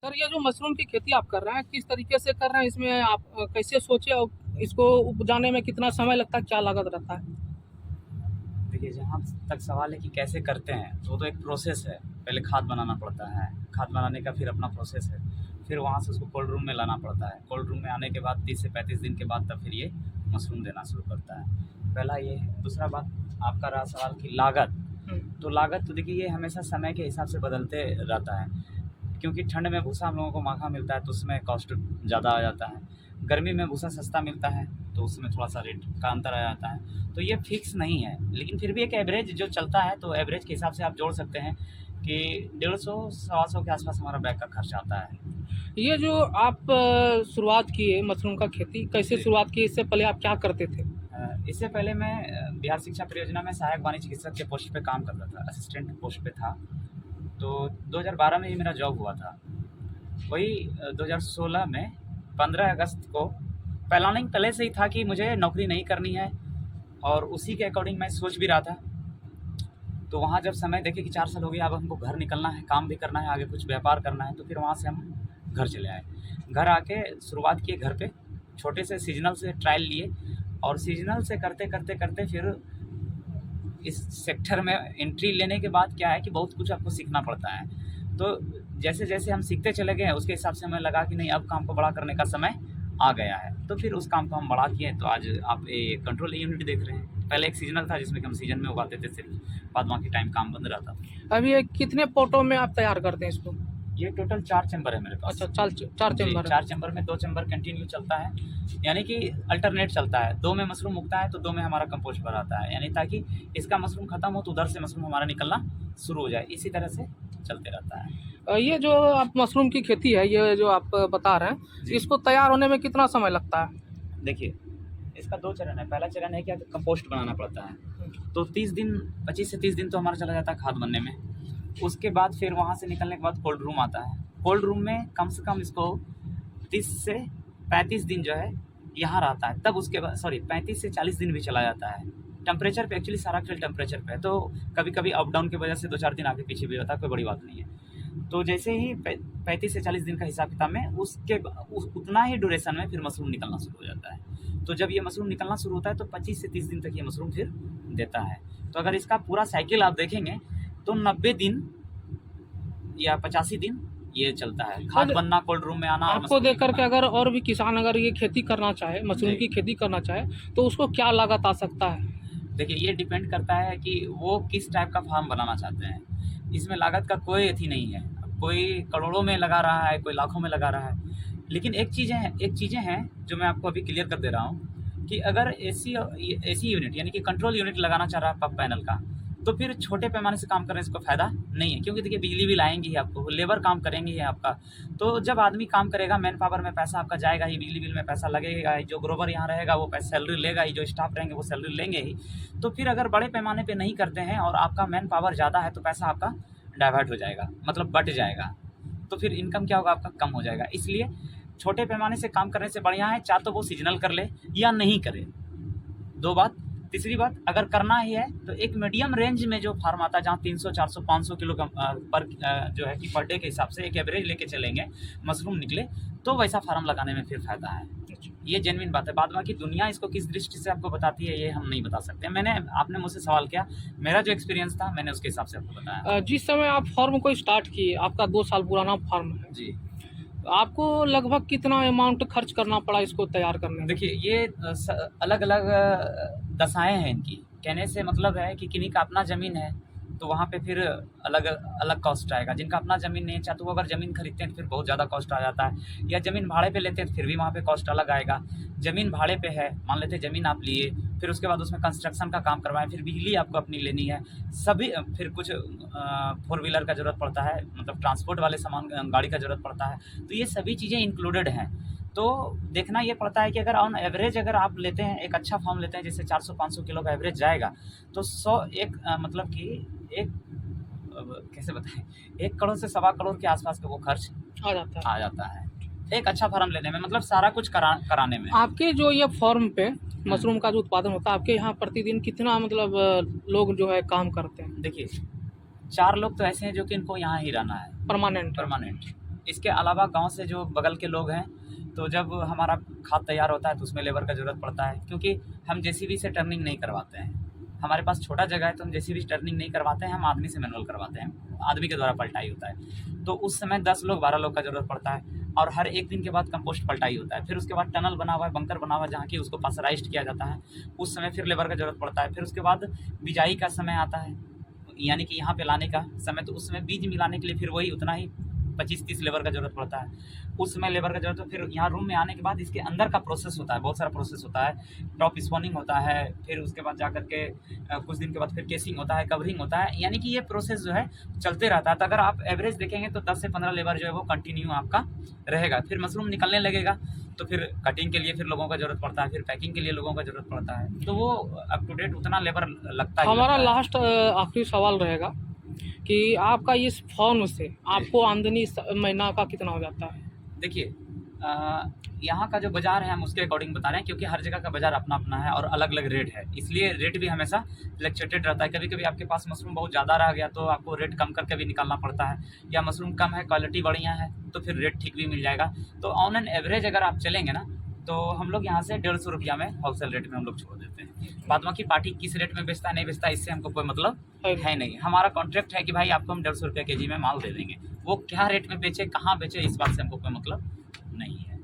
Sir, ये जो mushroom की खेती आप कर रहे हैं, किस तरीके से कर रहे हैं? इसमें आप कैसे सोचे और इसको उपजाने में कितना समय लगता है, क्या लागत रहता है? देखिए, जहाँ तक सवाल है कि कैसे करते हैं, तो वो तो एक प्रोसेस है। पहले खाद बनाना पड़ता है, खाद बनाने का फिर अपना प्रोसेस है। फिर वहाँ से उसको कोल्ड रूम में लाना पड़ता है। कोल्ड रूम में आने के बाद 30 से 35 दिन के बाद तब फिर ये मशरूम देना शुरू करता है। पहला ये है। दूसरा बात आपका रहा सवाल कि लागत। हुँ। तो लागत तो देखिए ये हमेशा समय के हिसाब से बदलते रहता है, क्योंकि ठंड में भूसा हम लोगों को महँगा मिलता है तो उसमें कॉस्ट ज़्यादा आ जाता है। गर्मी में भूसा सस्ता मिलता है तो उसमें थोड़ा-सा रेट का अंतर आ जाता है। तो ये फिक्स नहीं है, लेकिन फिर भी एक एवरेज जो चलता है, तो एवरेज के हिसाब से आप जोड़ सकते हैं कि 150 सवा सौ के आस-पास हमारा बैग का खर्चा आता है। ये जो आप शुरुआत किए मशरूम का खेती, कैसे जी। शुरुआत की? इससे पहले आप क्या करते थे? इससे पहले मैं बिहार शिक्षा परियोजना में सहायक वाणिज्य चिकित्सक के पोस्ट पे काम करता था, असिस्टेंट पोस्ट पे था। तो 2012 में ही मेरा जॉब हुआ था। वही 2016 में 15 अगस्त को प्लानिंग पहले से ही था कि मुझे नौकरी नहीं करनी है, और उसी के अकॉर्डिंग मैं सोच भी रहा था। तो वहाँ जब समय देखे कि 4 साल हो गए, अब हमको घर निकलना है, काम भी करना है, आगे कुछ व्यापार करना है, तो फिर वहाँ से हम घर चले आए। घर आके शुरुआत किए घर पे, छोटे से सीज़नल से ट्रायल लिए, और सीज़नल से करते फिर इस सेक्टर में एंट्री लेने के बाद क्या है कि बहुत कुछ आपको सीखना पड़ता है। तो जैसे-जैसे हम सीखते चले गए, उसके हिसाब से हमें लगा कि नहीं, अब काम को बड़ा करने का समय आ गया है। तो फिर उस काम को हम बड़ा किए, तो आज आप ये कंट्रोल यूनिट देख रहे हैं। पहले एक सीज़नल था जिसमें कि हम सीज़न में उगाते थे सिर्फ़, बाद बाकी टाइम काम बंद रहता था। अभी ये कितने पॉटों में आप तैयार करते हैं इसको? ये टोटल 4 चैम्बर है मेरे पास। अच्छा, 4 जी, चेम्बर है। 4 चैम्बर में 2 चैम्बर कंटिन्यू चलता है, यानी कि अल्टरनेट चलता है। 2 में मशरूम उगता है तो 2 में हमारा कंपोस्ट भरा आता है, यानी ताकि इसका मशरूम खत्म हो तो उधर से मशरूम हमारा निकलना शुरू हो जाए। इसी तरह से चलते रहता है। ये जो आप मशरूम की खेती है, ये जो आप बता रहे हैं, जी। इसको तैयार होने में कितना समय लगता है? देखिए, इसका 2 चरण है। पहला चरण है कि आपको कंपोस्ट बनाना पड़ता है, तो 30 दिन, 25 से 30 दिन तो हमारा चला जाता है खाद बनने में। उसके बाद फिर वहाँ से निकलने के बाद कोल्ड रूम आता है। कोल्ड रूम में कम से कम इसको 30 से 35 दिन जो है यहाँ रहता है, तब उसके बाद 35 से 40 दिन भी चला जाता है। टेम्परेचर पे, एक्चुअली सारा खेल टेम्परेचर पे है, तो कभी-कभी अप डाउन की वजह से 2-4 दिन आगे पीछे भी होता है, कोई बड़ी बात नहीं है। तो जैसे ही 35 से 40 दिन का हिसाब-किताब में, उसके उतना ही ड्यूरेशन में फिर मशरूम निकलना शुरू हो जाता है। तो जब ये मशरूम निकलना शुरू होता है तो 25 से 30 दिन तक ये मशरूम फिर देता है। तो अगर इसका पूरा साइकिल आप देखेंगे तो 90 दिन या 85 दिन ये चलता है। खाद बनना, कोल्ड रूम में आना और आपको मशरूम देख कर के निकलना। अगर और भी किसान अगर ये खेती करना चाहे, मशरूम जी। की खेती करना चाहे, तो उसको क्या लागत आ सकता है? देखिए, ये डिपेंड करता है कि वो किस टाइप का फार्म बनाना चाहते हैं। इसमें लागत का कोई एथी नहीं है। कोई करोड़ों में लगा रहा है, कोई लाखों में लगा रहा है। लेकिन एक चीज़ें हैं जो मैं आपको अभी क्लियर कर दे रहा हूँ कि अगर एसी यूनिट, यानी कि कंट्रोल यूनिट लगाना चाह रहा है पंप पैनल का, तो फिर छोटे पैमाने से काम करने से कोई फ़ायदा नहीं है, क्योंकि देखिए बिजली बिल आएँगी ही आपको, लेबर काम करेंगे ही आपका। तो जब आदमी काम करेगा, मैन पावर में पैसा आपका जाएगा ही, बिजली बिल में पैसा लगेगा ही, जो ग्रोवर यहाँ रहेगा वो सैलरी लेगा ही, जो स्टाफ रहेंगे वो सैलरी लेंगे ही। तो फिर अगर बड़े पैमाने पे नहीं करते हैं और आपका मैन पावर ज़्यादा है, तो पैसा आपका डाइवर्ट हो जाएगा, मतलब बँट जाएगा। तो फिर इनकम क्या होगा, आपका कम हो जाएगा। इसलिए छोटे पैमाने से काम करने से बढ़िया है, चाहे तो वो सीज़नल कर ले या नहीं करे। 2 बात। तीसरी बात, अगर करना ही है तो एक मीडियम रेंज में जो फार्म आता है, जहाँ 300, 400, 500 किलो का जो है कि पर डे के हिसाब से एक एवरेज लेके चलेंगे, मशरूम निकले, तो वैसा फार्म लगाने में फिर फ़ायदा है। ये जेन्युइन बात है। बाद बाकी दुनिया इसको किस दृष्टि से आपको बताती है, ये हम नहीं बता सकते। आपने मुझसे सवाल किया, मेरा जो एक्सपीरियंस था मैंने उसके हिसाब से आपको बताया। जिस समय आप फार्म को स्टार्ट किए, आपका 2 साल पुराना फार्म है, जी। आपको लगभग कितना अमाउंट खर्च करना पड़ा इसको तैयार करने में? देखिए, ये अलग-अलग दशाएँ हैं इनकी। कहने से मतलब है कि किन्हीं का अपना ज़मीन है, तो वहाँ पे फिर अलग कॉस्ट आएगा। जिनका अपना ज़मीन नहीं है, चाहे तो वो अगर ज़मीन खरीदते हैं तो फिर बहुत ज़्यादा कॉस्ट आ जाता है, या ज़मीन भाड़े पे लेते हैं तो फिर भी वहाँ पे कॉस्ट अलग आएगा। ज़मीन भाड़े पे है, मान लेते हैं ज़मीन आप लिए, फिर उसके बाद उसमें कंस्ट्रक्शन का काम करवाएँ, फिर बिजली आपको अपनी लेनी है, सभी फिर कुछ फोर व्हीलर का ज़रूरत पड़ता है, मतलब ट्रांसपोर्ट वाले सामान गाड़ी का ज़रूरत पड़ता है। तो ये सभी चीज़ें इंक्लूडेड हैं। तो देखना ये पड़ता है कि अगर ऑन एवरेज अगर आप लेते हैं, एक अच्छा फार्म लेते हैं, जैसे 400-500 किलो का एवरेज जाएगा, तो 100 एक मतलब कि एक कैसे बताएँ, 1 करोड़ से सवा करोड़ के आसपास का वो खर्च आ जाता है एक अच्छा फार्म लेने में, मतलब सारा कुछ कराने में। आपके जो ये फार्म पे मशरूम का जो उत्पादन होता है, आपके यहाँ प्रतिदिन कितना मतलब लोग जो है काम करते हैं? देखिए, 4 लोग तो ऐसे हैं जो कि इनको यहाँ ही रहना है, परमानेंट? परमानेंट। इसके अलावा गांव से जो बगल के लोग हैं, तो जब हमारा खाद तैयार होता है तो उसमें लेबर का ज़रूरत पड़ता है, क्योंकि हम जेसीबी से टर्निंग नहीं करवाते हैं। हमारे पास छोटा जगह है तो हम जेसीबी से टर्निंग नहीं करवाते हैं, हम आदमी से मैनुअल करवाते हैं, आदमी के द्वारा पलटाई होता है। तो उस समय 10 लोग 12 लोग का ज़रूरत पड़ता है, और हर 1 दिन के बाद कंपोस्ट पलटाई होता है। फिर उसके बाद टनल बना हुआ है, बंकर बना हुआ है, जहाँ की उसको पास्चराइज्ड किया जाता है, उस समय फिर लेबर का ज़रूरत पड़ता है। फिर उसके बाद बिजाई का समय आता है, यानी कि यहाँ पे लाने का समय, तो उस समय बीज मिलाने के लिए फिर वही उतना ही 25-30 लेबर का ज़रूरत पड़ता है, उस समय लेबर का ज़रूरत है। फिर यहाँ रूम में आने के बाद इसके अंदर का प्रोसेस होता है, बहुत सारा प्रोसेस होता है, टॉप स्पॉनिंग होता है, फिर उसके बाद जा करके कुछ दिन के बाद फिर केसिंग होता है, कवरिंग होता है, यानी कि ये प्रोसेस जो है चलते रहता है। तो अगर आप एवरेज देखेंगे तो 10 से 15 लेबर जो है वो कंटिन्यू आपका रहेगा। फिर मशरूम निकलने लगेगा तो फिर कटिंग के लिए फिर लोगों का ज़रूरत पड़ता है, फिर पैकिंग के लिए लोगों का ज़रूरत पड़ता है, तो वो अप टू डेट उतना लेबर लगता है। हमारा लास्ट आखिरी सवाल रहेगा कि आपका इस फॉर्म से आपको आमदनी महीना का कितना हो जाता है? देखिए, यहाँ का जो बाज़ार है हम उसके अकॉर्डिंग बता रहे हैं, क्योंकि हर जगह का बाज़ार अपना अपना है और अलग अलग रेट है, इसलिए रेट भी हमेशा फ्लक्चुएटेड रहता है। कभी कभी आपके पास मशरूम बहुत ज़्यादा रह गया तो आपको रेट कम करके भी निकालना पड़ता है, या मशरूम कम है, क्वालिटी बढ़िया है, तो फिर रेट ठीक भी मिल जाएगा। तो ऑन एन एवरेज अगर आप चलेंगे ना, तो हम लोग यहाँ से 150 रुपया में होलसेल रेट में हम लोग छोड़ देते हैं। बाद बाकी पार्टी किस रेट में बेचता है नहीं बेचता, इससे हमको कोई मतलब है नहीं। हमारा कॉन्ट्रैक्ट है कि भाई आपको हम 150 रुपया केजी में माल दे देंगे, वो क्या रेट में बेचे, कहाँ बेचे, इस बात से हमको कोई मतलब नहीं है।